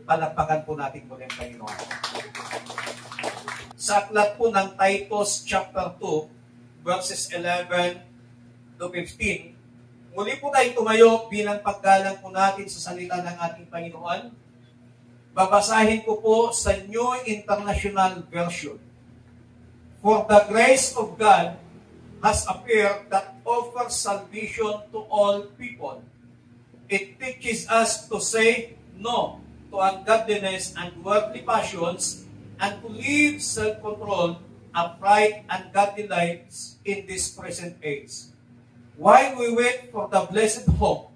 Palakpakan po natin muli ang Panginoon. Sa aklat po ng Titus chapter 2, verses 11 to 15, muli po tayo tumayo bilang paggalang po natin sa salita ng ating Panginoon. Babasahin ko po sa New International Version. For the grace of God has appeared that offers salvation to all people. It teaches us to say no to ungodliness and worldly passions, and to live self-controlled, upright, and godly lives in this present age. While we wait for the blessed hope,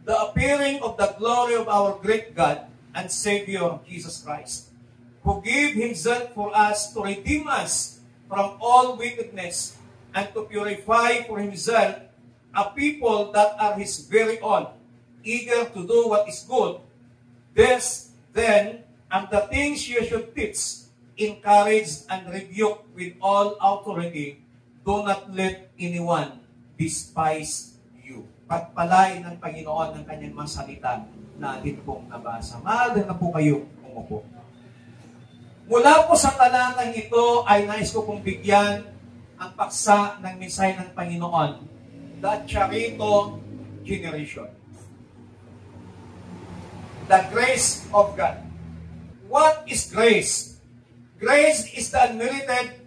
the appearing of the glory of our great God and Savior, Jesus Christ, who gave Himself for us to redeem us from all wickedness and to purify for Himself a people that are His very own, eager to do what is good. This, then, and the things you should teach, encourage, and rebuke with all authority. Do not let anyone despise you. Pagpalain ng Panginoon ng kanyang mga salita na atin pong nabasa. Maaari na po kayo umupo. Mula po sa talatang ito ay nais ko pong bigyan ang paksa ng mensahe ng Panginoon, the Charito generation. The grace of God. What is grace? Grace is the unmerited,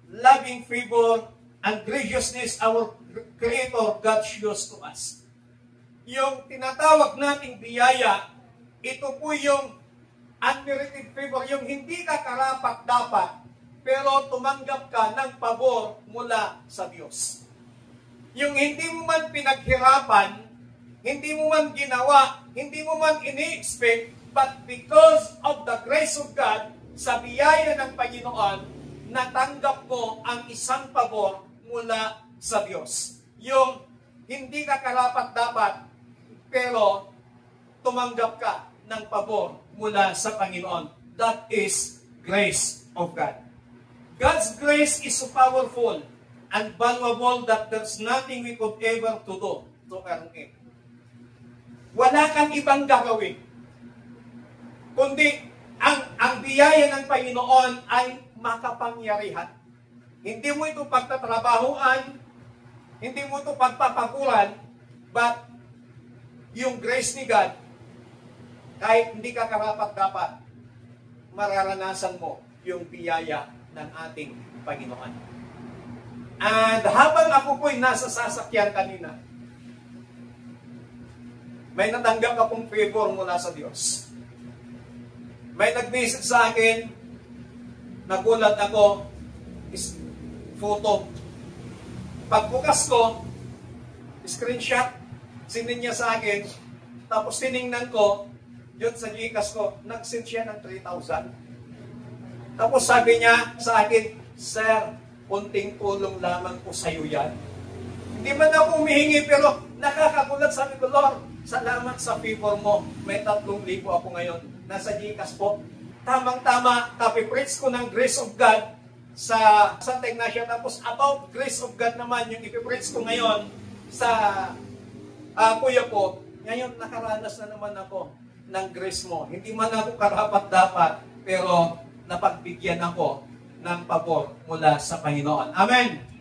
loving favor and graciousness our Creator God shows to us. Yung tinatawag nating biyaya, ito po yung unmerited favor, yung hindi ka karapat-dapat, pero tumanggap ka ng pabor mula sa Diyos. Yung hindi mo man pinaghirapan, hindi mo man ginawa, hindi mo man ini-expect, but because of the grace of God, sa biyaya ng Panginoon, natanggap mo ang isang pabor mula sa Diyos. Yung hindi ka karapat-dapat, pero tumanggap ka ng pabor mula sa Panginoon. That is grace of God. God's grace is so powerful and valuable that there's nothing we could ever to do to earn it. Wala kang ibang gagawin, kundi ang biyaya ng Panginoon ay makapangyarihan. Hindi mo ito pagtatrabahuan, hindi mo ito pagpapaguran, but yung grace ni God, kahit hindi ka karapat-dapat, mararanasan mo yung biyaya ng ating Panginoon. And habang ako po'y nasa sasakyan kanina, may natanggap akong favor mula sa Diyos. May nag-message sa akin, nagulat ako, is photo. Pagbukas ko, screenshot, sinin niya sa akin, tapos tiningnan ko, yun sa Gcash ko, nag-send siya ng 3,000. Tapos sabi niya sa akin, Sir, kunting tulong lamang po sa iyo yan. Hindi man ako humihingi, pero nakakagulat, sabi ko, Lord, salamat sa favor mo. May 3,000 ako ngayon. Nasa Gcash po. Tamang-tama, kapipreach ko ng grace of God sa Santa Ignacia. Tapos about grace of God naman, yung ipipreach ko ngayon sa kuya po. Ngayon, nakaranas na naman ako ng grace mo. Hindi man ako karapat-dapat, pero napagbigyan ako ng pabor mula sa Panginoon. Amen!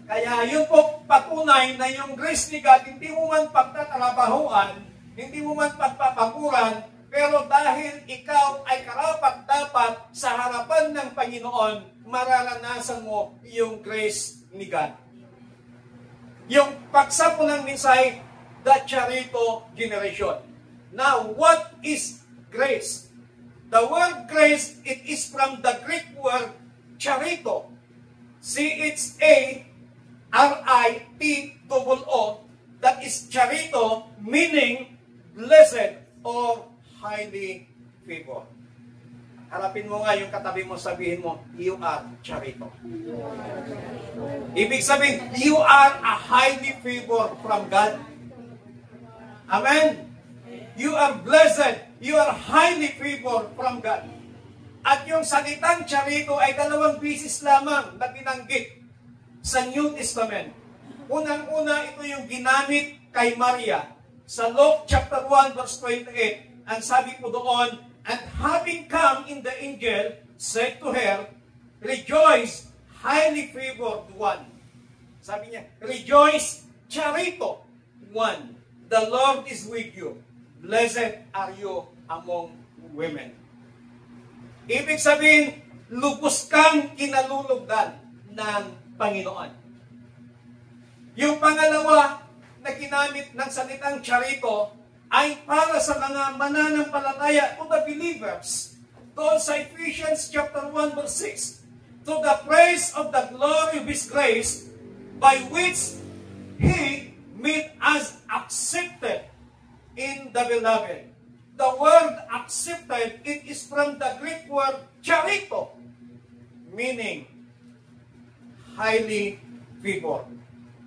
Kaya yun po patunay na yung grace ni God, hindi mo man pagtatrabahuan, hindi mo man pagpapaguran, pero dahil ikaw ay karapat-dapat sa harapan ng Panginoon, mararanasan mo yung grace ni God. Yung paksa po ng mensahe, the Charito generation. Now, what is grace? The word grace, it is from the Greek word charito. C-H-A-R-I-T-O-O, that is charito, meaning blessed or highly favored. Harapin mo nga yung katabi mo, sabihin mo, you are charito. Ibig sabihin, you are a highly favored from God. Amen? You are blessed. You are highly favored from God. At yung salitang charito ay 2 beses lamang na binanggit sa New Testament. Unang-una, ito yung ginamit kay Maria sa Luke chapter 1 verse 28. ang sabi po doon, and having come in the angel, said to her, rejoice, highly favored one. Sabi niya, rejoice, charito one. The Lord is with you. Blessed are you among women. Ibig sabihin, lubos kang kinalulugdan ng Panginoon. Yung pangalawa na ginamit ng salitang charito ay para sa mga mananampalataya o the believers. Doon sa Ephesians chapter 1 verse 6, to the praise of the glory of His grace, by which He made us accepted in the beloved. The word accepted, it is from the Greek word charito, meaning highly favored.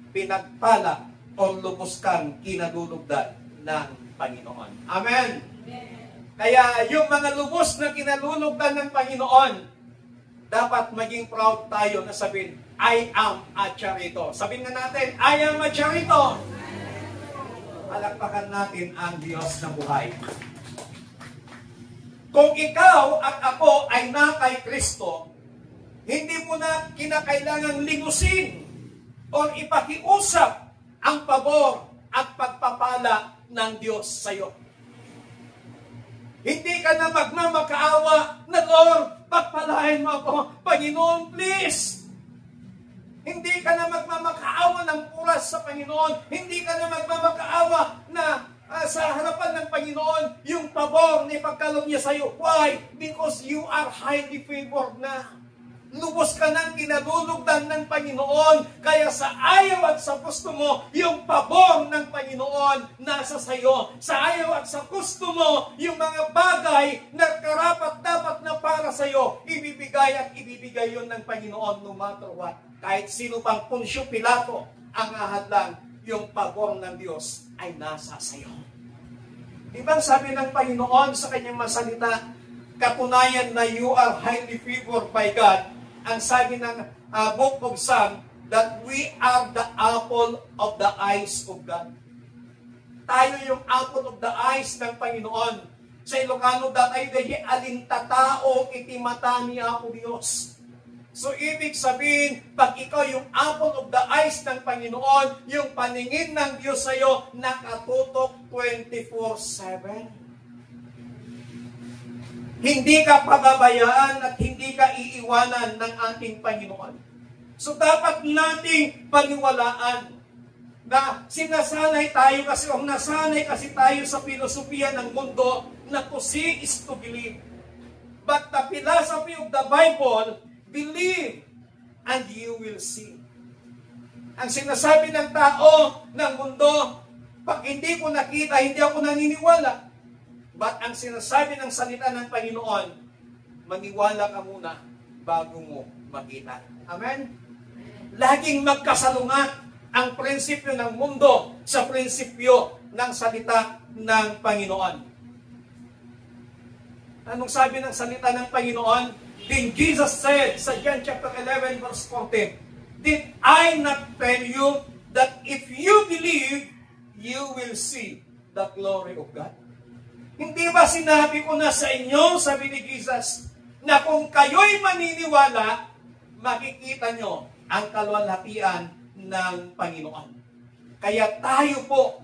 Pinagpala o lubos kang kinalulugdan ng Panginoon. Amen. Kaya yung mga lubos na kinalulugdan ng Panginoon, dapat maging proud tayo na sabihin, I am a charito. Sabihin na natin, I am a charito. Palakpakan natin ang Diyos na buhay. Kung ikaw at ako ay na kay Kristo, hindi mo na kinakailangang lingusin o ipakiusap ang pabor at pagpapala ng Diyos sa iyo. Hindi ka na magmamakaawa na, Lord, pagpalain mo ako. Panginoon, please. Hindi ka na magmamakaawa ng oras sa Panginoon. Hindi ka na magmamakaawa na sa harapan ng Panginoon yung pabor ni pagkaloob niya sa iyo. Why? Because you are highly favored na. Lubos ka ng kinalulugdan ng Panginoon. Kaya sa ayaw at sa gusto mo, yung pabor ng Panginoon nasa sayo. Sa ayaw at sa gusto mo, yung mga bagay na karapat-dapat na para sayo, ibibigay at ibibigay yun ng Panginoon no matter what. Kahit sino pang Punsyo Pilato ang ahadlang, yung pabor ng Diyos ay nasa sayo. Diba sabi ng Panginoon sa kanyang masalita, katunayan na you are highly favored by God. Ang sabi ng Book of Psalm, that we are the apple of the eyes of God. Tayo yung apple of the eyes ng Panginoon. Sa Ilocano, datay dahi alintatao iti mata ni Apo Diyos. So, ibig sabihin, pag ikaw yung apple of the eyes ng Panginoon, yung paningin ng Diyos sa iyo, nakatutok 24/7. Hindi ka pababayaan at hindi ka iiwanan ng ating Panginoon. So dapat nating paniwalaan na sinasanay tayo kasi o nasanay kasi tayo sa filosofiya ng mundo na to see is to believe. But the philosophy of the Bible, believe and you will see. Ang sinasabi ng tao ng mundo, pag hindi ko nakita, hindi ako naniniwala. But ang sinasabi ng salita ng Panginoon, maniwala ka muna bago mo makita. Amen? Laging magkasalungat ang prinsipyo ng mundo sa prinsipyo ng salita ng Panginoon. Anong sabi ng salita ng Panginoon? Then Jesus said sa John chapter 11 verse 14, did I not tell you that if you believe, you will see the glory of God? Hindi ba sinabi ko na sa inyo, sabi ni Jesus, na kung kayo'y maniniwala, makikita nyo ang kalwalhatian ng Panginoon. Kaya tayo po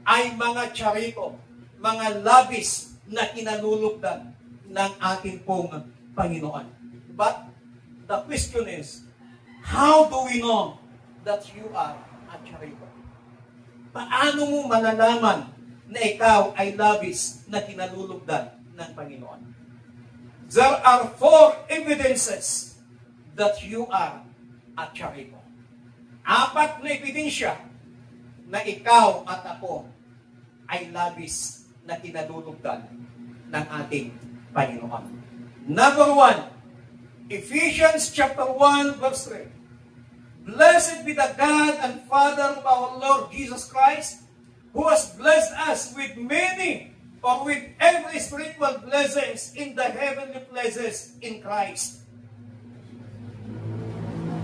ay mga charito, mga labis na kinalulugdan ng ating pong Panginoon. But the question is, how do we know that you are a charito? Paano mo malalaman na ikaw ay labis na kinalulugdan ng Panginoon? There are 4 evidences that you are a charito. 4 na ebidensya na ikaw at ako ay labis na kinalulugdan ng ating Panginoon. Number 1, Ephesians chapter 1 verse 3. Blessed be the God and Father of our Lord Jesus Christ, who has blessed us with many or with every spiritual blessings in the heavenly places in Christ.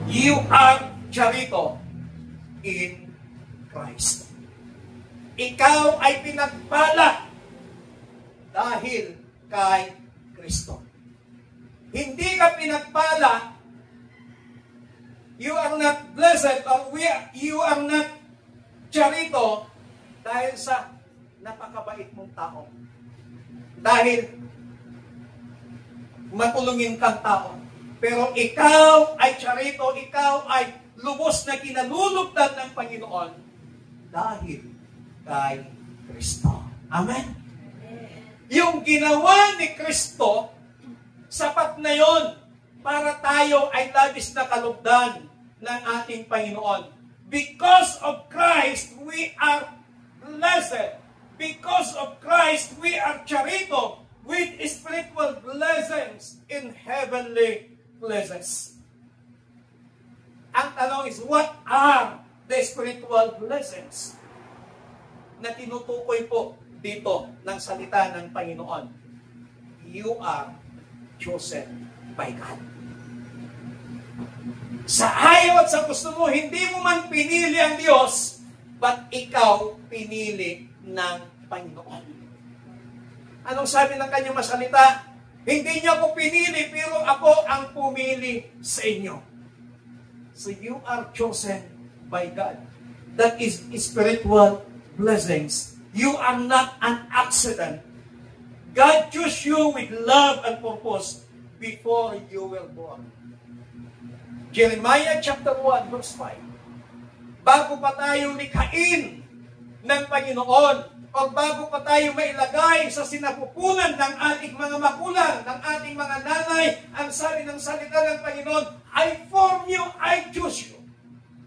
You are charito in Christ. Ikaw ay pinagpala dahil kay Kristo. Hindi ka pinagpala, you are not blessed, or you are not charito dahil sa napakabait mong tao. Dahil matulungin kang tao. Pero ikaw ay charito, ikaw ay lubos na kinalulugdan ng Panginoon dahil kay Kristo. Amen? Yung ginawa ni Kristo, sapat na yon para tayo ay labis na kalugdan ng ating Panginoon. Because of Christ, we are blessed. Because of Christ, we are charito with spiritual blessings in heavenly places. Ang tanong is, what are the spiritual blessings na tinutukoy po dito ng salita ng Panginoon? You are chosen by God. Sa ayaw at sa gusto mo, hindi mo man pinili ang Diyos, but ikaw pinili ng Panginoon. Anong sabi ng kanyang masalita? Hindi niya ako pinili, pero ako ang pumili sa inyo. So you are chosen by God. That is spiritual blessings. You are not an accident. God chose you with love and purpose before you were born. Jeremiah chapter 1 verse 5. Bago pa tayo likhain ng Panginoon, o bago pa tayo mailagay sa sinapupunan ng ating mga magulang, ng ating mga nanay, ang sabi ng salita ng Panginoon, I form you, I choose you.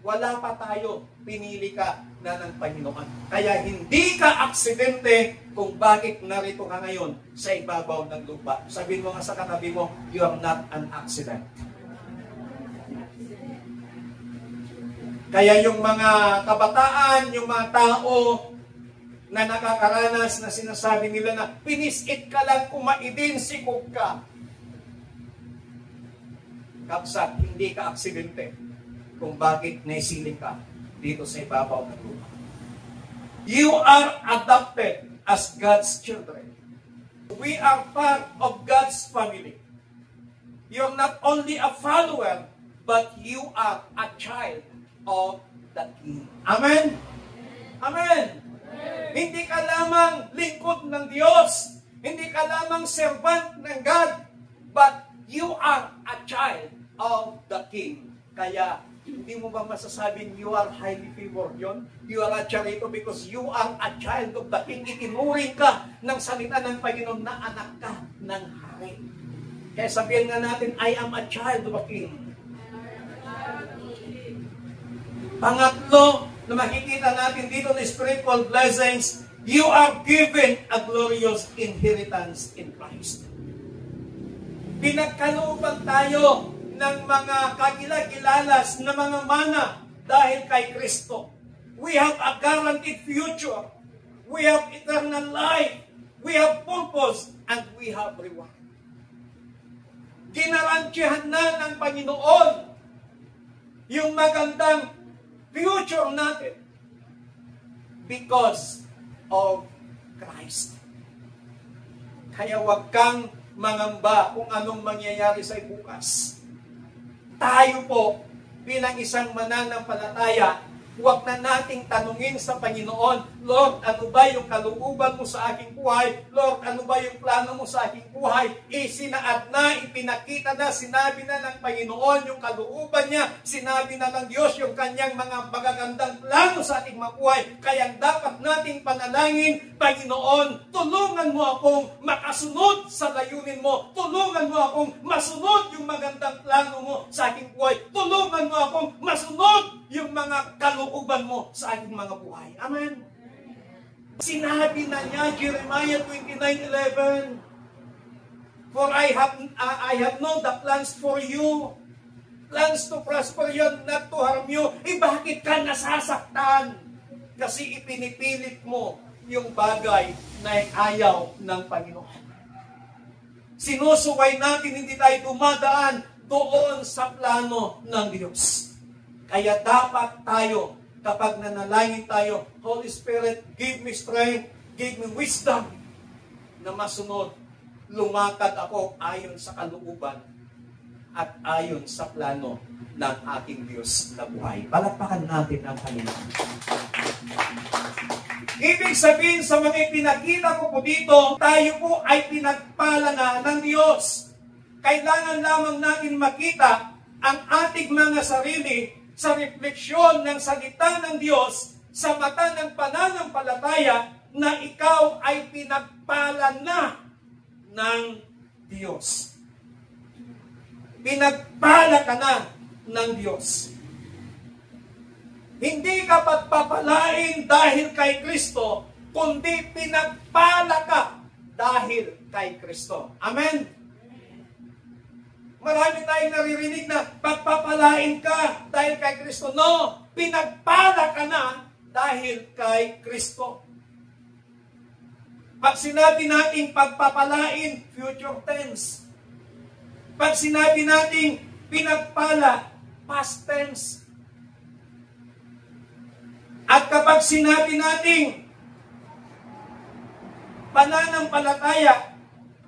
Wala pa tayo, pinili ka na ng Panginoon. Kaya hindi ka aksidente kung bakit narito ka ngayon sa ibabaw ng lupa. Sabihin mo nga sa katabi mo, you are not an accident. Kaya yung mga kabataan, yung mga tao na nakakaranas na sinasabi nila na pinisit ka lang, kumaidin, sikog ka. Kapsat, hindi ka aksidente kung bakit naisiling ka dito sa ibabaw ng lupa. You are adopted as God's children. We are part of God's family. You're not only a follower, but you are a child of the King. Amen? Amen? Hindi ka lamang lingkod ng Diyos. Hindi ka lamang servant ng God. But you are a child of the King. Kaya, hindi mo ba masasabing you are highly favored yun? You are a charito because you are a child of the King. Itinuring ka ng salita ng Panginoon na anak ka ng hari. Kaya sabihin nga natin, I am a child of a King. Pangatlo, na makikita natin dito na spiritual blessings, you are given a glorious inheritance in Christ. Pinagkalooban tayo ng mga kagilagilalas na mga mana dahil kay Kristo. We have a guaranteed future. We have eternal life. We have purpose and we have reward. Ginarantyahan na ng Panginoon yung magandang future natin because of Christ. Kaya huwag kang mangamba kung anong mangyayari sa bukas. Tayo po, bilang isang mananampalataya, huwag na nating tanungin sa Panginoon, Lord, ano ba yung kalooban mo sa aking buhay? Lord, ano ba yung plano mo sa aking buhay? Isinaad na, ipinakita na, sinabi na ng Panginoon yung kalooban niya, sinabi na ng Diyos yung kanyang mga magagandang plano sa ating mabuhay. Kaya dapat nating panalangin, Panginoon, tulungan mo akong makasunod sa layunin mo. Tulungan mo akong masunod yung magandang plano mo sa aking buhay. Tulungan mo akong masunod yung mga kalooban mo sa ating mga buhay. Amen? Sinabi na niya, Jeremiah 29:11, for I have known the plans for you, plans to prosper you, not to harm you. Bakit ka nasasaktan? Kasi ipinipilit mo yung bagay na ayaw ng Panginoon. Sinusuway natin, hindi tayo dumadaan doon sa plano ng Diyos. Kaya dapat tayo, kapag nanalangin tayo, Holy Spirit, give me strength, give me wisdom. na masunod, lumakad ako ayon sa kalooban at ayon sa plano ng ating Diyos na buhay. Palakpakan natin ang Panginoon. Ibig sabihin sa mga ipinakita ko po dito, tayo po ay pinagpala na ng Diyos. Kailangan lamang natin makita ang ating mga sarili sa refleksyon ng salita ng Diyos sa mata ng pananampalataya na ikaw ay pinagpala na ng Diyos. Pinagpala ka na ng Diyos. Hindi ka pagpapalain dahil kay Kristo, kundi pinagpala ka dahil kay Kristo. Amen? Marami tayong naririnig na pagpapalain ka dahil kay Kristo. No, pinagpala ka na dahil kay Kristo. Pag sinabi natin pagpapalain, future tense. Pag sinabi natin pinagpala, past tense. At kapag sinabi natin pananampalataya,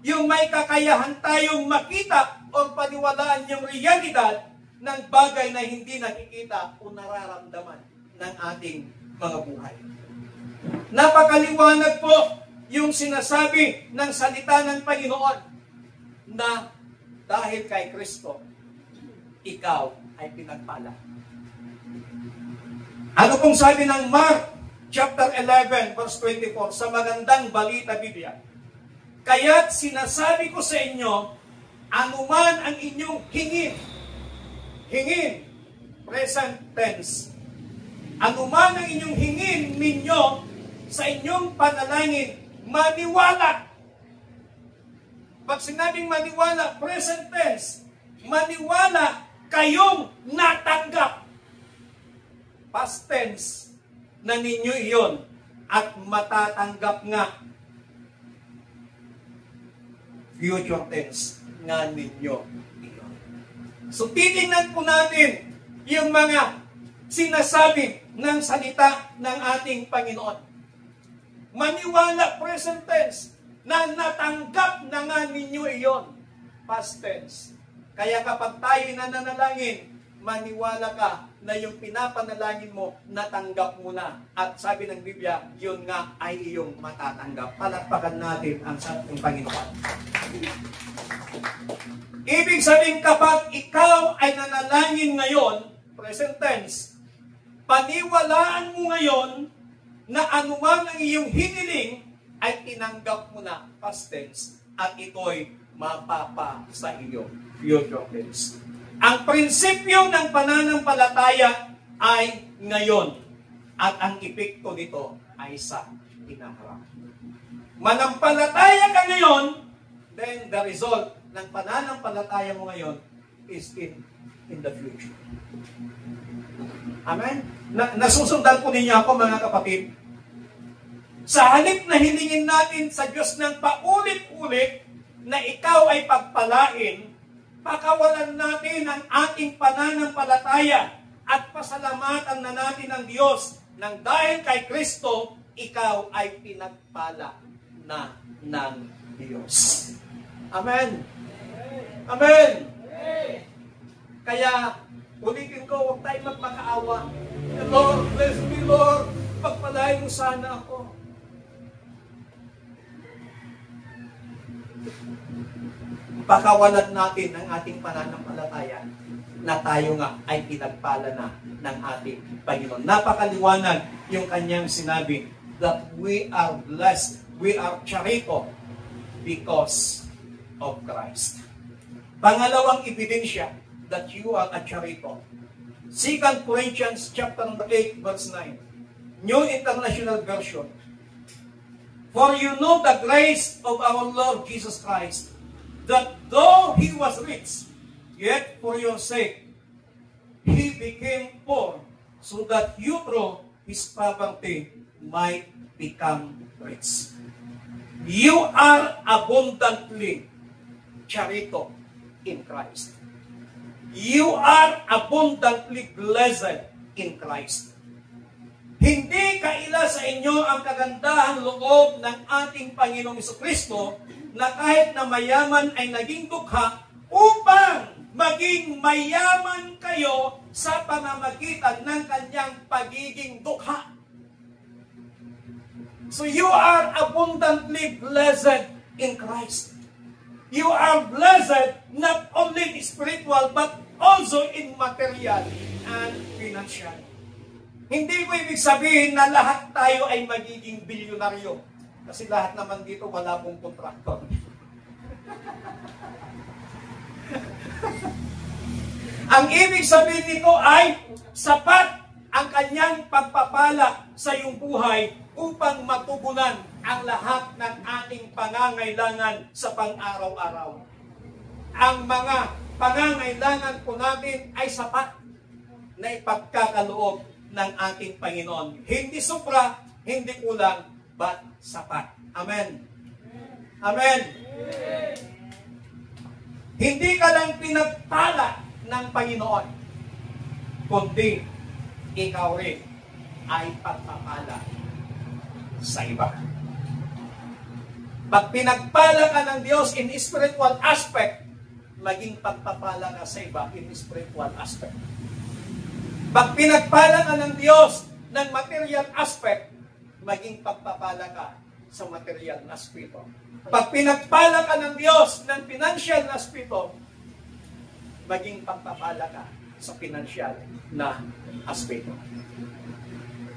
yung may kakayahan tayong makita o paniwalaan yung realidad ng bagay na hindi nakikita o nararamdaman ng ating mga buhay. Napakaliwanag po yung sinasabi ng salita ng Panginoon na dahil kay Kristo, ikaw ay pinagpala. Ano pong sabi ng Mark chapter 11 verse 24 sa Magandang Balita Biblia? Kaya't sinasabi ko sa inyo, anuman ang inyong hingin, present tense, anuman ang inyong hingin ninyo sa inyong panalangin, maniwala. Pag sinabing maniwala, present tense, maniwala kayong natanggap. Past tense, na ninyo iyon at matatanggap nga. Future tense, nga ninyo iyon. So, titingnan po natin yung mga sinasabi ng salita ng ating Panginoon. Maniwala, present tense, na natanggap na nga ninyo iyon. Past tense. Kaya kapag tayo nananalangin, maniwala ka na yung pinapanalangin mo, natanggap mo na. At sabi ng Biblia, yun nga ay iyong matatanggap. Palakpakan natin ang ating Panginoon. Ibig sabihin kapag ikaw ay nanalangin ngayon, present tense, paniwalaan mo ngayon na anuman ang iyong hiniling ay tinanggap mo na, past tense, at ito'y mapapa sa iyo, future tense. Ang prinsipyo ng pananampalataya ay ngayon at ang epekto nito ay sa hinaharap. Manampalataya ka ngayon, then the result ng pananampalataya mo ngayon is in the future. Amen? Nasusundan po ninyo ako mga kapatid. Sa halip na hilingin natin sa Diyos ng paulit-ulit na ikaw ay pagpalain, pakawalan natin ang ating pananampalataya at pasalamatan na natin ng Diyos nang dahil kay Kristo, ikaw ay pinagpala na ng Diyos. Amen? Amen? Kaya, ulitin ko, huwag tayo magmakaawa. Lord, bless me, Lord. Pagpalain mo sana ako. Pakawalan natin ang ating pananampalataya na tayo nga ay pinagpala na ng ating Panginoon. Napakaliwanag yung kanyang sinabi that we are blessed, we are charito because of Christ. Pangalawang ebidensya that you are a charito. 2 Corinthians chapter 8 verse 9. New International Version. For you know the grace of our Lord Jesus Christ, that though He was rich, yet for your sake, He became poor, so that you through His poverty might become rich. You are abundantly charito in Christ. You are abundantly blessed in Christ. Hindi kaila sa inyo ang kagandahang loob ng ating Panginoong Jesucristo na kahit na mayaman ay naging dukha upang maging mayaman kayo sa pamamagitan ng kanyang pagiging dukha. So you are abundantly blessed in Christ. You are blessed not only in spiritual but also in material and financial. Hindi ko ibig sabihin na lahat tayo ay magiging bilyonaryo. Kasi lahat naman dito wala pong kontraktor. Ang ibig sabihin nito ay sapat ang kanyang pagpapala sa iyong buhay upang matugunan ang lahat ng ating pangangailangan sa pang-araw-araw. Ang mga pangangailangan po natin ay sapat na ipagkakaloob ng ating Panginoon. Hindi sobra, hindi kulang, but sapat. Amen. Amen. Hindi ka lang pinagpala ng Panginoon, kundi ikaw rin ay pagpapala sa iba. Pag pinagpala ka ng Diyos in spiritual aspect, maging pagpapala ka sa iba in spiritual aspect. Pag pinagpala ka ng Diyos ng material aspect, maging pagpapala ka sa material na aspeto. Pag pinagpala ka ng Diyos ng financial na aspeto, maging pagpapala ka sa financial na aspeto.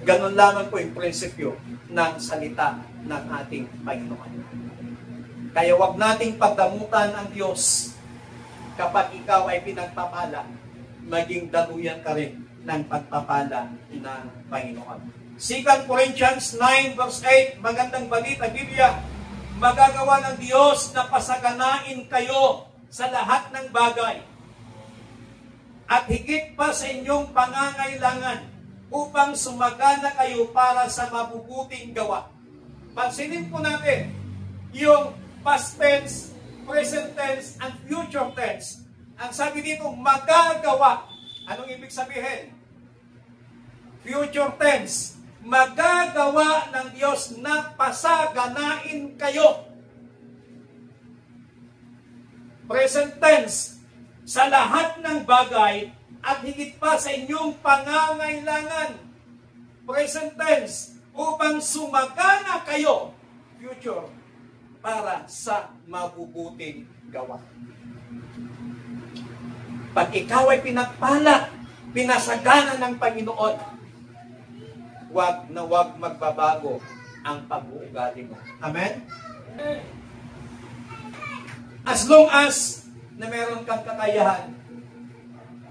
Ganon lamang po yung prinsipyo ng salita ng ating Panginoon. Kaya wag nating pagdamutan ang Diyos kapag ikaw ay pinagpapala, maging daluyan ka rin ng pagpapala ng Panginoon. 2 Corinthians 9 verse 8, magandang balita, Biblia, magagawa ng Diyos na pasaganain kayo sa lahat ng bagay at higit pa sa inyong pangangailangan upang sumagana kayo para sa mabubuting gawa. Pansinin po natin yung past tense, present tense, and future tense. Ang sabi dito, magagawa. Anong ibig sabihin? Future tense. Magagawa ng Diyos na pasaganain kayo. Present tense. Sa lahat ng bagay at higit pa sa inyong pangangailangan. Present tense. Upang sumagana kayo. Future. Para sa mabubuting gawa. Pag ikaw ay pinagpala, pinasagana ng Panginoon, wag na wag magbabago ang pag-uugali mo. Amen? As long as na meron kang kakayahan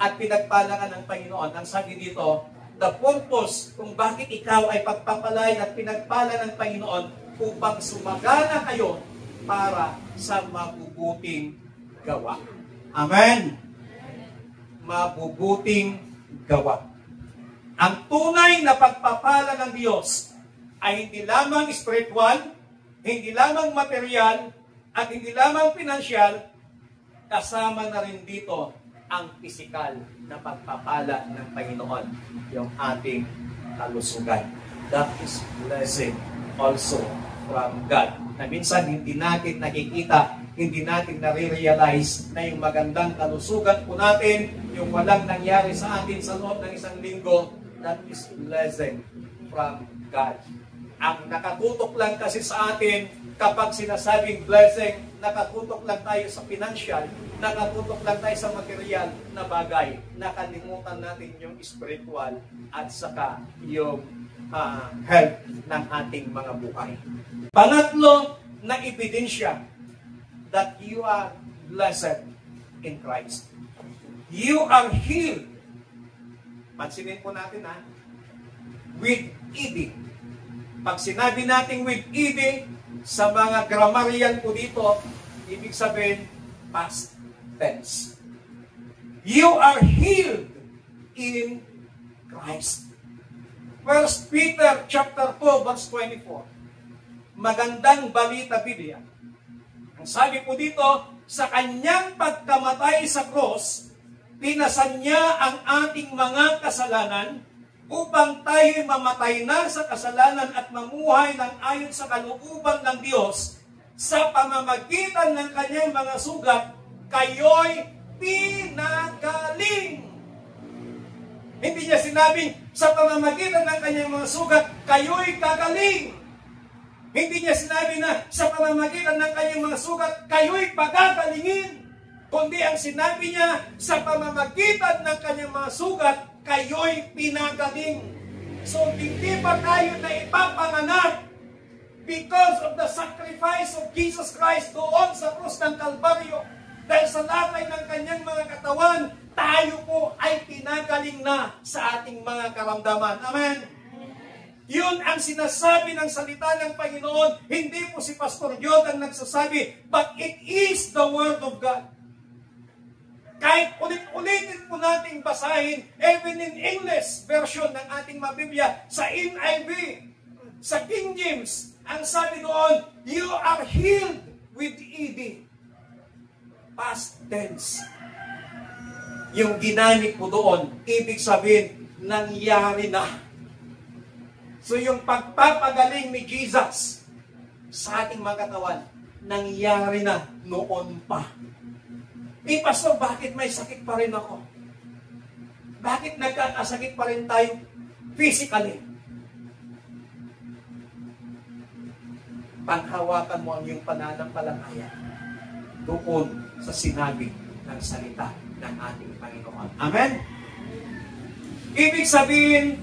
at pinagpala ka ng Panginoon, ang sabi dito, the purpose kung bakit ikaw ay pagpapalain at pinagpala ng Panginoon upang sumagana kayo para sa mabubuting gawa. Amen? Mabubuting gawa. Ang tunay na pagpapala ng Diyos ay hindi lamang spiritual, hindi lamang material, at hindi lamang pinansyal, kasama na rin dito ang pisikal na pagpapala ng Panginoon, yung ating kalusugan. That is blessing also from God. Na minsan hindi natin nakikita, hindi natin nare-realize na yung magandang kalusugan po natin, yung walang nangyari sa atin sa loob ng isang linggo, that is blessing from God. Ang nakatutok lang kasi sa atin, kapag sinasabing blessing, nakatutok lang tayo sa financial, nakatutok lang tayo sa material na bagay, nakalimutan natin yung spiritual at saka yung health ng ating mga buhay. Pangatlo na ebidensya that you are blessed in Christ. You are healed. Pansinin po natin with ed. Pag sinabi natin with ed, sa mga grammarian po dito, ibig sabihin, past tense. You are healed in Christ. 1 Peter chapter 4, verse 24. Magandang balita, Biblia. Ang sabi po dito, sa kanyang pagkamatay sa cross, pinasan niya ang ating mga kasalanan upang tayo'y mamatay na sa kasalanan at mamuhay ng ayon sa kalooban ng Diyos, sa pamamagitan ng kanyang mga sugat, kayo'y pinagaling. Hindi niya sinabing, sa pamamagitan ng kanyang mga sugat, kayo'y gagaling. Hindi niya sinabi na, sa pamamagitan ng kanyang mga sugat, kayo'y pagagalingin. Kundi ang sinabi niya, sa pamamagitan ng kanyang mga sugat, kayo'y pinagaling. So, hindi pa tayo na ipapanganak because of the sacrifice of Jesus Christ doon sa krus ng Kalbaryo. Dahil sa latay ng kanyang mga katawan, tayo po ay pinagaling na sa ating mga karamdaman. Amen? Yun ang sinasabi ng salita ng Panginoon. Hindi po si Pastor Jod ang nagsasabi, but it is the Word of God. Kahit ulit-ulitin po nating basahin, even in English version ng ating mga Biblia, sa NIV, sa King James, ang sabi doon, you are healed with ED. Past tense. Yung ginamit mo doon, ibig sabihin, nangyari na. So yung pagpapagaling ni Jesus sa ating mga katawan, nangyari na noon pa. Pastor, bakit may sakit pa rin ako? Bakit nagkakasakit pa rin tayo physically? Panghawakan mo ang iyong pananampalataya doon sa sinabi ng salita ng ating Panginoon. Amen? Ibig sabihin,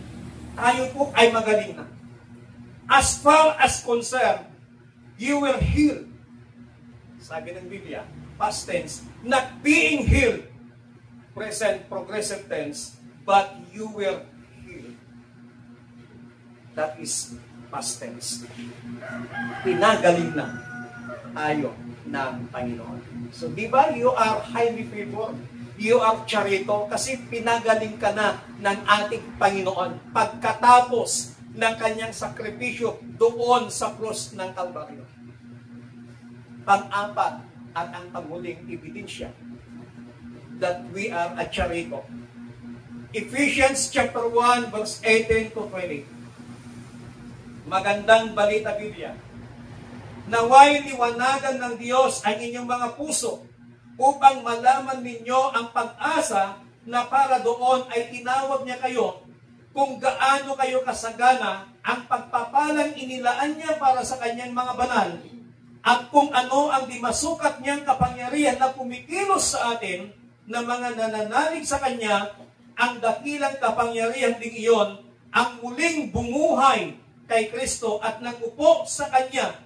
tayo po ay magaling na. As far as concerned, you will heal. Sabi ng Biblia, past tense, not being healed, present, progressive tense, but you will heal. That is past tense. Pinagaling na tayo ng Panginoon. So, di ba, you are highly favored. You are charito kasi pinagaling ka na ng ating Panginoon pagkatapos ng kanyang sakripisyo doon sa krus ng Kalbaryo. Pang-apat, at ang panghuling ebidensya that we are a charito. Ephesians chapter 1 verse 18 to 20. Magandang balita Biblia. Naway liwanagan ng Diyos ang inyong mga puso upang malaman ninyo ang pag-asa na para doon ay tinawag niya kayo kung gaano kayo kasagana ang pagpapalang inilaan niya para sa kanyang mga banal at kung ano ang dimasukat niyang kapangyarihan na kumikilos sa atin na mga nananalig sa Kanya, ang dakilang kapangyarihan ding iyon, ang muling bumuhay kay Kristo at nagupo sa Kanya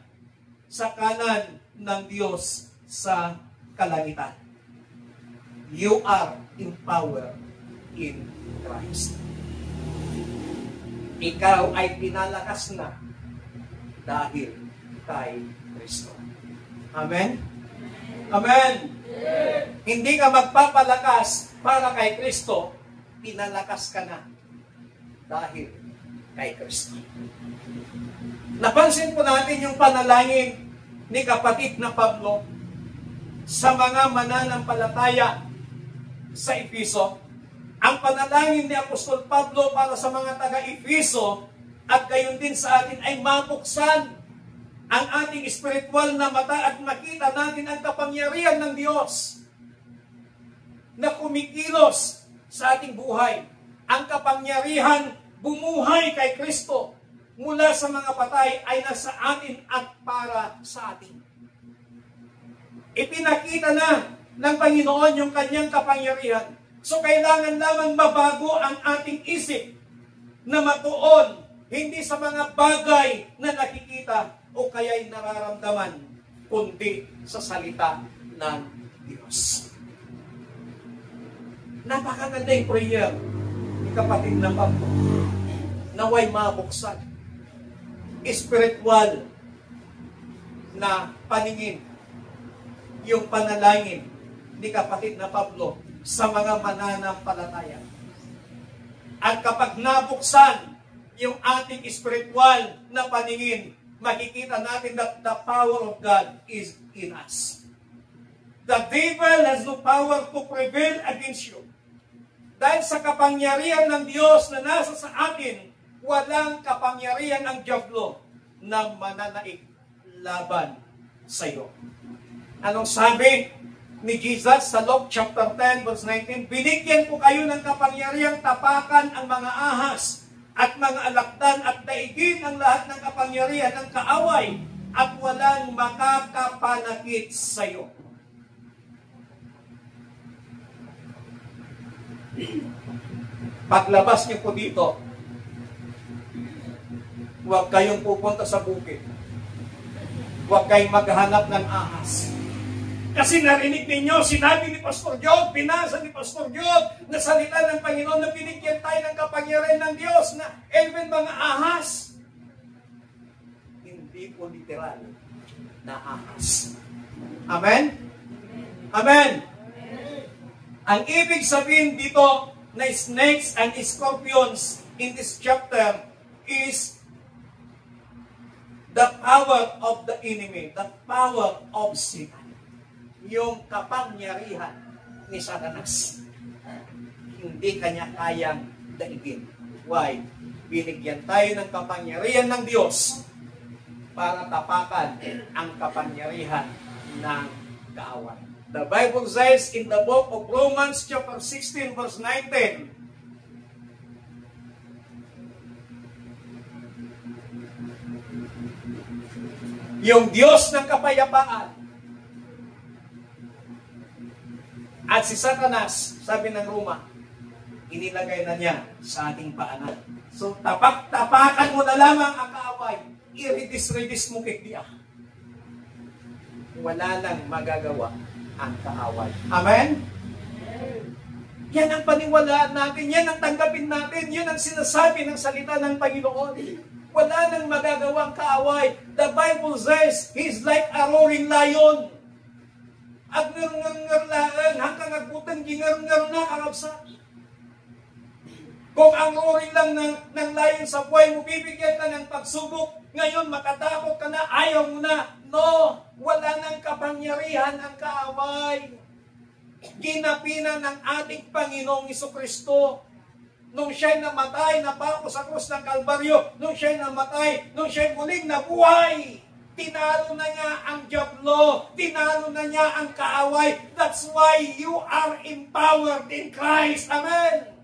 sa kanan ng Diyos sa kalangitan. You are empowered in Christ. Ikaw ay pinalakas na dahil kay Kristo. Amen? Amen? Hindi ka magpapalakas para kay Kristo, pinalakas ka na dahil kay Kristo. Napansin po natin yung panalangin ni kapatid na Pablo sa mga mananampalataya sa Efeso. Ang panalangin ni Apostol Pablo para sa mga taga-Efeso at gayon din sa atin ay mabuksan ang ating spiritual na mata at makita natin ang kapangyarihan ng Diyos na kumikilos sa ating buhay. Ang kapangyarihan bumuhay kay Kristo mula sa mga patay ay nasa atin at para sa atin. Ipinakita na ng Panginoon yung kanyang kapangyarihan. So kailangan lamang mabago ang ating isip na matuon hindi sa mga bagay na nakikita o kaya'y nararamdaman, kundi sa salita ng Diyos. Napakaganda yung prayer ni kapatid na Pablo. Naway mabuksan. Spiritual na paningin. Yung panalangin ni kapatid na Pablo sa mga mananampalataya. At kapag nabuksan yung ating spiritual na paningin, makikita natin that the power of God is in us. The devil has no power to prevail against you. Dahil sa kapangyarihan ng Diyos na nasa sa atin, walang kapangyarihan ang dyablo na mananaig laban sa iyo. Anong sabi ni Jesus sa Luke chapter 10 verse 19? Binigyan ko kayo ng kapangyarihang tapakan ang mga ahas at mga alakdan at daigin ang lahat ng kapangyarihan ng kaaway at walang makakapanakit sa iyo. Paglabas niyo po dito, huwag kayong pupunta sa bukid. Huwag kayong maghanap ng ahas. Kasi narinig ninyo, sinabi ni Pastor Jod, binasa ni Pastor Jod, na salita ng Panginoon na binigyan tayo ng kapangyarihan ng Diyos na even mga ahas. Hindi po literal na ahas. Amen? Amen? Ang ibig sabihin dito na snakes and scorpions in this chapter is the power of the enemy, the power of Satan. Yung kapangyarihan ni Satanas. Hindi kanya kayang daigin. Why? Binigyan tayo ng kapangyarihan ng Diyos para tapakan ang kapangyarihan ng kaaway. The Bible says in the book of Romans chapter 16 verse 19, yung Diyos ng kapayapaan at si Satanas, sabi ng Roma, inilagay na niya sa ating paanan. So, tapak-tapakan mo na lamang ang kaaway. I-redis-redis mo kikdiya. Wala nang magagawa ang kaaway. Amen? Yan ang paniwalaan natin. Yan ang tanggapin natin. Yan ang sinasabi ng salita ng Panginoon. Wala nang magagawang kaaway. The Bible says, He's like a roaring lion. At ngar-ngar-ngar-laan, hanggang agbutan, gingar-ngar na karabsa. Kung ang roaring lang ng lion sa buhay mo, bibigyan ka ng pagsubok, ngayon makatakot ka na, ayaw mo na. No, wala nang kapangyarihan ang kaaway. Ginapina ng ating Panginoong Jesucristo. Nung siya'y namatay, napako sa krus ng Kalbaryo, nung siya'y namatay, nung siya'y muling nabuhay, tinalo na niya ang dyablo, tinalo na niya ang kaaway. That's why you are empowered in Christ. Amen?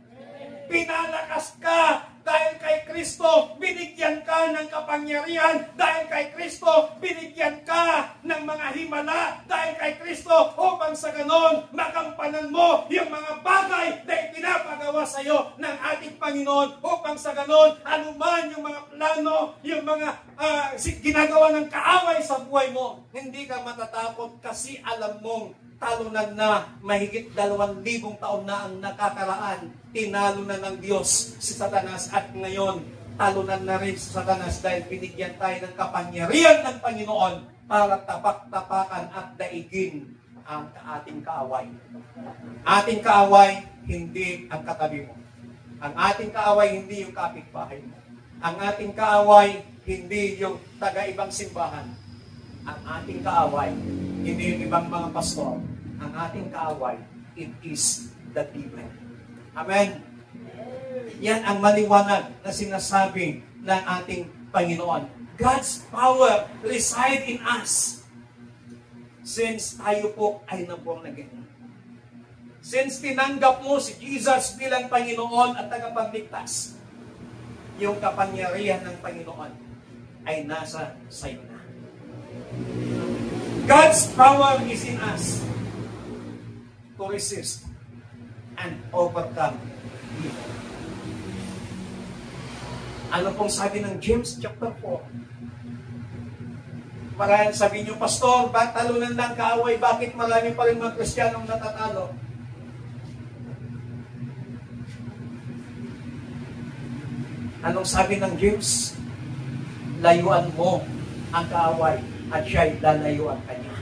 Pinalakas ka dahil kay Kristo, binigyan ka ng kapangyarihan. Dahil kay Kristo, binigyan ka ng mga himala. Dahil kay Kristo, upang sa ganon, makampanan mo yung mga bagay na ipinapagawa sa iyo ng ating Panginoon. Upang sa ganon, anuman yung mga plano, yung mga ginagawa ng kaaway sa buhay mo, hindi ka matatakot kasi alam mong talunan na mahigit 2,000 taon na ang nakakaraan. Tinalo na ng Diyos si Satanas at ngayon talunan na rin si Satanas dahil binigyan tayo ng kapangyarihan ng Panginoon para tapak-tapakan at daigin ang ating kaaway. Ating kaaway, hindi ang katabi mo. Ang ating kaaway, hindi yung kapitbahay mo. Ang ating kaaway, hindi yung taga-ibang simbahan. Ang ating kaaway, hindi yung ibang mga pastor. Ang ating kaaway, it is the devil. Amen? Yan ang maliwanag na sinasabi ng ating Panginoon. God's power reside in us. Since tayo po ay naborn again. Since tinanggap mo si Jesus bilang Panginoon at tagapagligtas, yung kapangyarihan ng Panginoon ay nasa sayo na. God's power is in us to resist and overcome evil. Ano pong sabi ng James chapter 4? Marahil sabi niyo, Pastor, talunan lang kaaway, bakit marami pa rin mga Kristiyanong natatalo? Anong sabi ng James? Layuan mo ang kaaway at siya'y lalayuan kanya.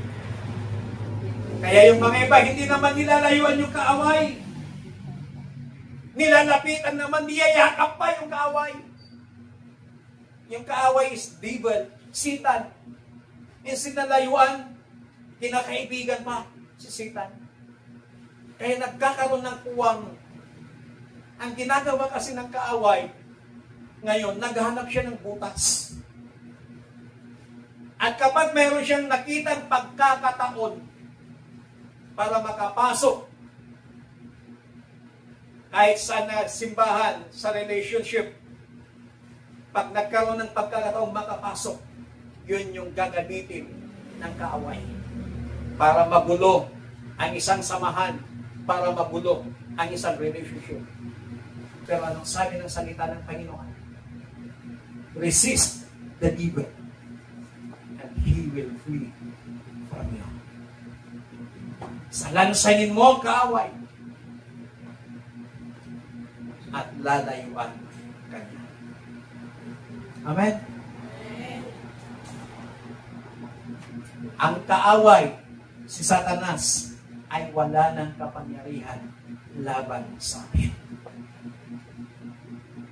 Kaya yung mga iba, hindi naman nilalayuan yung kaaway. Nilalapitan naman, niyayakap pa yung kaaway. Yung kaaway is devil, Satan. Yung sinalayuan, kinakaibigan pa si Satan. Kaya nagkakaroon ng puwang Ang ginagawa kasi ng kaaway, ngayon, naghahanap siya ng butas. At kapag mayroon siyang nakitang pagkakataon para makapasok kahit sa simbahan, sa relationship, pag nagkaroon ng pagkakataon makapasok, yun yung gagamitin ng kaaway para magulo ang isang samahan, para magulo ang isang relationship. Pero anong sabi ng salita ng Panginoon? Resist the devil and he will flee from you. Salansanin mo ang kaaway at lalayuan kanya. Amen? Ang kaaway, si Satanas, ay wala ng kapangyarihan laban sa atin.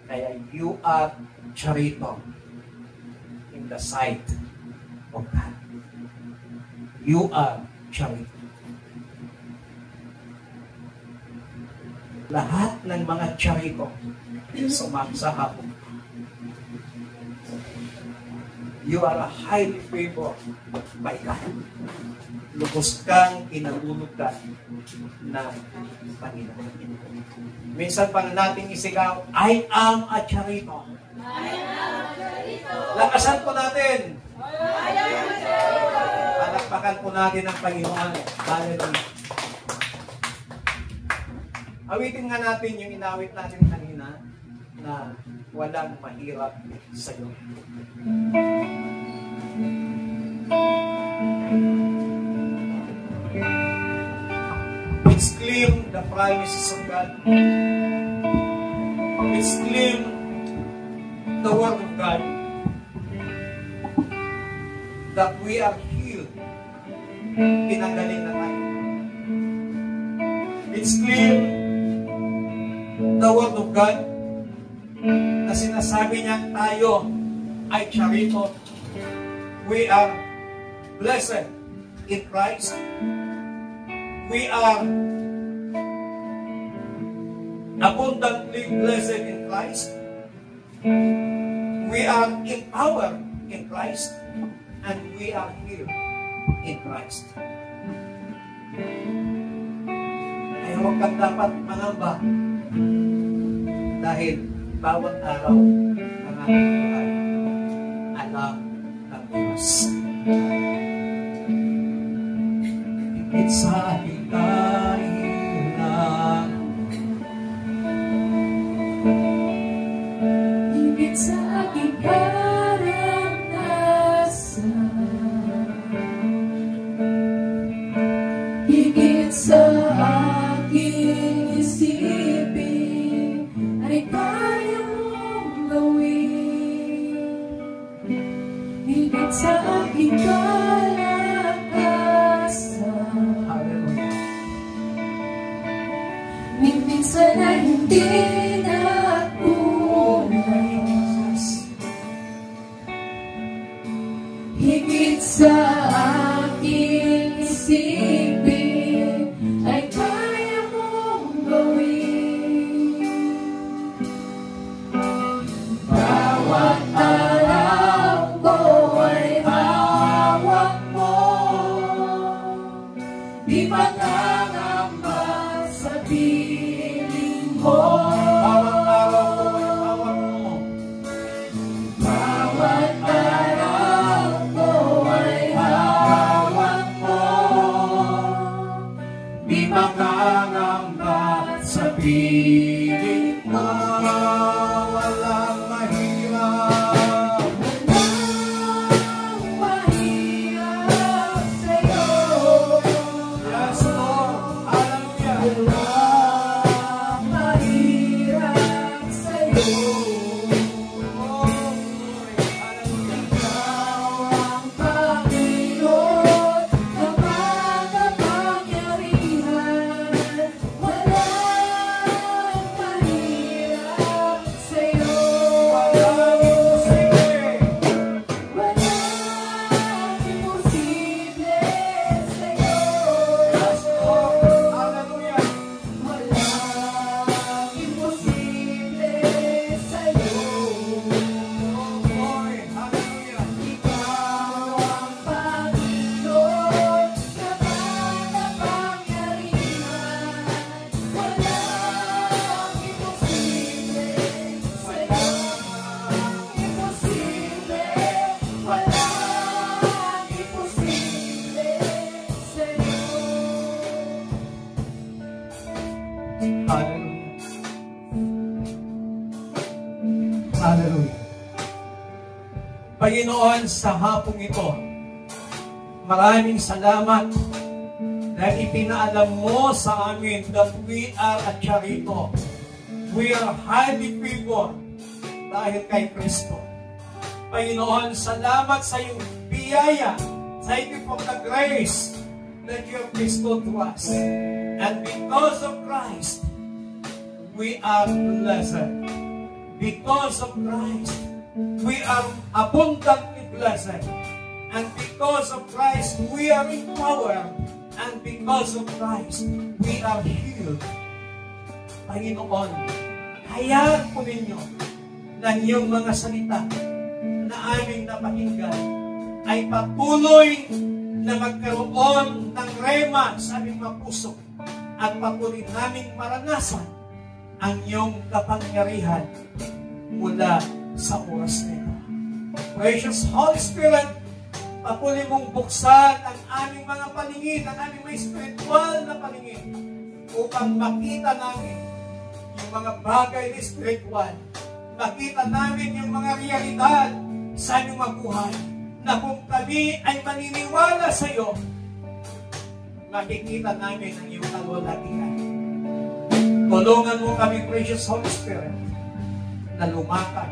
Kaya you are charito in the sight of God. You are charito. Lahat ng mga charito sa hapon. You are a highly favored by God. Lubos kang kinalulugan ng Panginoon. Minsan pang nating isigaw, I am a charito. I am a charito. Lakasan po natin. I am a charito. Palakpakan po natin ang Panginoon. Hallelujah. Awitin nga natin yung inawit natin kanina na walang mahirap sa iyo. It's claim the promises of God. It's claim the Word of God that we are healed. Pinagaling na tayo. It's claim the Word of God na sinasabi niya tayo ay charito. We are blessed in Christ. We are abundantly blessed in Christ. We are empowered in Christ. And we are healed in Christ. Ay huwag kang dapat mangamba dahil bawat araw ng ating buhay alam ng Diyos. Higit sa ating kahilang, higit sa aking karanasan, higit sa aking isipin, ay kaya mong gawin. Higit sa aking minsan ay hindi napunas. Higit sa aking isipin, ay kaya mong gawin. Bawat araw ko ay hawak mo, di mangangamba sa piling mo. Bawat araw ko ay hawak mo. Bawat araw ko ay hawak mo, di makangamba sa piling mo. Walang mahirap. Walang mahirap sa'yo. Yes, Lord. Hallelujah. Walang mahirap sa'yo. Oh, glory. Hallelujah. Ikaw ang Panginoon na makapangyarihan. Walang mahirap Hallelujah. Hallelujah. Panginoon, sa hapong ito, maraming salamat dahil ipinaalam mo sa amin that we are a charito. We are highly favored dahil kay Kristo. Panginoon, salamat sa iyong biyaya. Thank you for the grace that you have bestowed to us. And because of Christ, we are blessed. Because of Christ, we are abundantly blessed. And because of Christ, we are empowered. And because of Christ, we are healed. Panginoon, hayaan po ninyo na iyong mga salita na aming napakinggan ay patuloy na magkaroon ng rema sa aming mga puso at patuloy naming maranasan ang iyong kapangyarihan mula sa oras na ito. Precious Holy Spirit, patuloy mong buksan ang aming mga paningin, ang aming mga spiritual na paningin upang makita namin yung mga bagay na spiritual. Makita namin yung mga realidad sa aming mga buhay na kung kami ay maniniwala sa iyo, makikita namin ang iyong kalwalatian. Tulungan mo kami, Precious Holy Spirit, na lumakad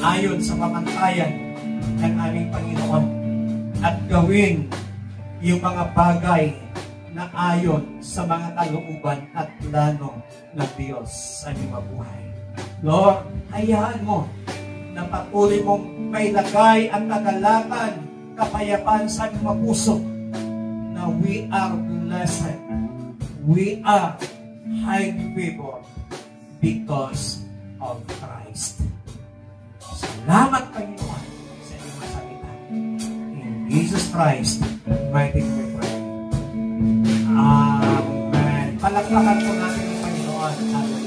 ayon sa pamantayan ng aming Panginoon at gawin yung mga bagay na ayon sa mga kalooban at plano ng Diyos sa aming mabuhay. Lord, hayaan mo na patuloy mong mailagay ang kagalakan, kapayapaan sa aming mga puso na we are blessed. We are highly favored because of Christ. Salamat, Panginoon, sa iyong mga salita. In Jesus Christ, mighty name we pray. Amen. Palakpakan po natin ang Panginoon. Hallelujah.